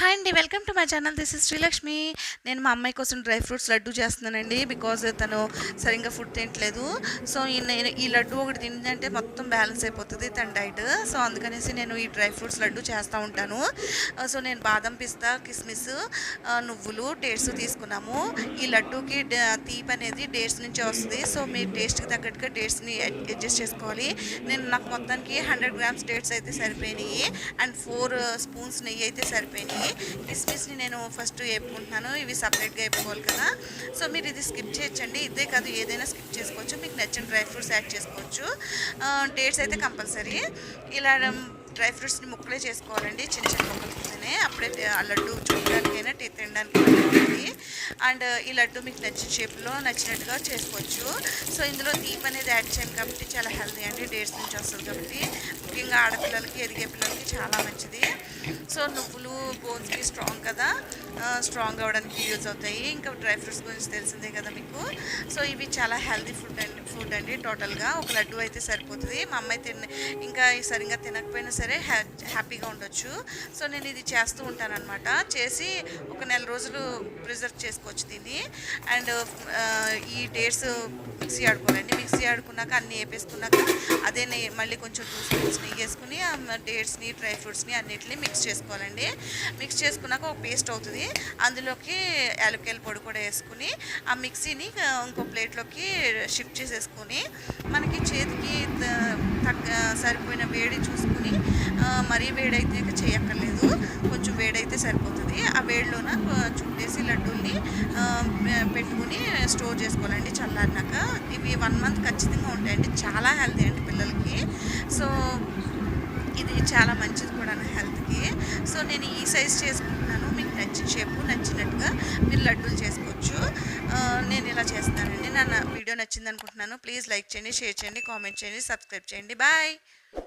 Hi అండి. Welcome to my channel. This is Srilakshmi. నేను మా అమ్మాయి కోసం డ్రై ఫ్రూట్స్ లడ్డు చేస్తున్నానండి. బికాజ్ తను సరిగ్గా ఫుడ్ తినట్లేదు. సో నేను ఈ లడ్డు ఒకటి తిందంటే మొత్తం బ్యాలెన్స్ అయిపోతుంది తన డైట్. సో అందుకనేసి నేను ఈ డ్రై ఫ్రూట్స్ లడ్డు చేస్తూ ఉంటాను. సో నేను బాదం, పిస్తా, కిస్మిస్, నువ్వులు, డేట్స్ తీసుకున్నాము. ఈ లడ్డూకి తీపి అనేది డేట్స్ నుంచే వస్తుంది. సో మీ టేస్ట్కి తగ్గట్టుగా డేట్స్ని అడ్జస్ట్ చేసుకోవాలి. నాకు మొత్తానికి 100 గ్రామ్స్ డేట్స్ అయితే సరిపోయినాయి. అండ్ 4 స్పూన్స్ నెయ్యి అయితే సరిపోయినాయి. కిస్మిస్ని నేను ఫస్ట్ వేపుకుంటున్నాను. ఇవి సపరేట్గా వేపుకోవాలి కదా. సో మీరు ఇది స్కిప్ చేయొచ్చండి. ఇదే కాదు, ఏదైనా స్కిప్ చేసుకోవచ్చు. మీకు నచ్చిన డ్రై ఫ్రూట్స్ యాడ్ చేసుకోవచ్చు. డేట్స్ అయితే కంపల్సరీ. ఇలా డ్రై ఫ్రూట్స్ని ముక్కలే చేసుకోవాలండి, చిన్న చిన్న ముక్కలు తీస్తేనే. అప్పుడే ఆ లడ్డు చూడడానికైనా తినడానికి ఉంటుంది. అండ్ ఈ లడ్డు మీకు నచ్చిన షేప్లో నచ్చినట్టుగా చేసుకోవచ్చు. సో ఇందులో తీపి అనేది యాడ్ చేయండి కాబట్టి చాలా హెల్తీ అండి. డేట్స్ నుంచి వస్తుంది కాబట్టి ముఖ్యంగా ఆడపిల్లలకి, ఎదిగే పిల్లలకి చాలా మంచిది. సో నువ్వులు బోన్స్కి స్ట్రాంగ్ కదా, స్ట్రాంగ్ అవ్వడానికి యూజ్ అవుతాయి. ఇంకా డ్రై ఫ్రూట్స్ గురించి తెలిసిందే కదా మీకు. సో ఇవి చాలా హెల్తీ ఫుడ్ అండి. టోటల్గా ఒక లడ్డు అయితే సరిపోతుంది. మా అమ్మాయి ఇంకా సరిగ్గా తినకపోయినా సరే హ్యాపీగా ఉండొచ్చు. సో నేను ఇది చేస్తూ ఉంటాను అనమాట. చేసి ఒక నెల రోజులు ప్రిజర్వ్ చేసుకోవచ్చు దీన్ని. అండ్ ఈ డేట్స్ మిక్సీ ఆడుకోవాలండి. మిక్సీ ఆడుకున్నాక అన్నీ వేపేసుకున్నాక అదే మళ్ళీ కొంచెం 2 స్పూన్స్ నెయ్యి వేసుకుని డేట్స్ని, డ్రై ఫ్రూట్స్ని అన్నిటిని మిక్స్ చేసుకోవాలండి. మిక్స్ చేసుకున్నాక ఒక పేస్ట్ అవుతుంది. అందులోకి యాలక్కాయల పొడి కూడా వేసుకుని ఆ మిక్సీని ఇంకో ప్లేట్లోకి షిఫ్ట్ చేసేసుకొని మనకి చేతికి సరిపోయిన వేడి చూసుకుని, మరీ వేడైతే చేయక్కర్లేదు, కొంచెం వేడైతే సరిపోతుంది. ఆ వేడిలోన చుట్టేసి లడ్డూల్ని పెట్టుకుని స్టోర్ చేసుకోవాలండి చల్లారినాక. ఇవి 1 మంత్ ఖచ్చితంగా ఉంటాయండి. చాలా హెల్తీ అండి పిల్లలకి. సో ఇది చాలా మంచిది కూడా హెల్త్కి. సో నేను ఈ సైజ్ చేసుకుంటున్నాను. మీకు నచ్చిన షేపు నచ్చినట్టుగా మీరు లడ్డూలు చేసుకోవచ్చు. నేను ఇలా చేస్తానండి. నా వీడియో నచ్చింది అనుకుంటున్నాను. ప్లీజ్ లైక్ చేయండి, షేర్ చేయండి, కామెంట్ చేయండి, సబ్స్క్రైబ్ చేయండి. బాయ్.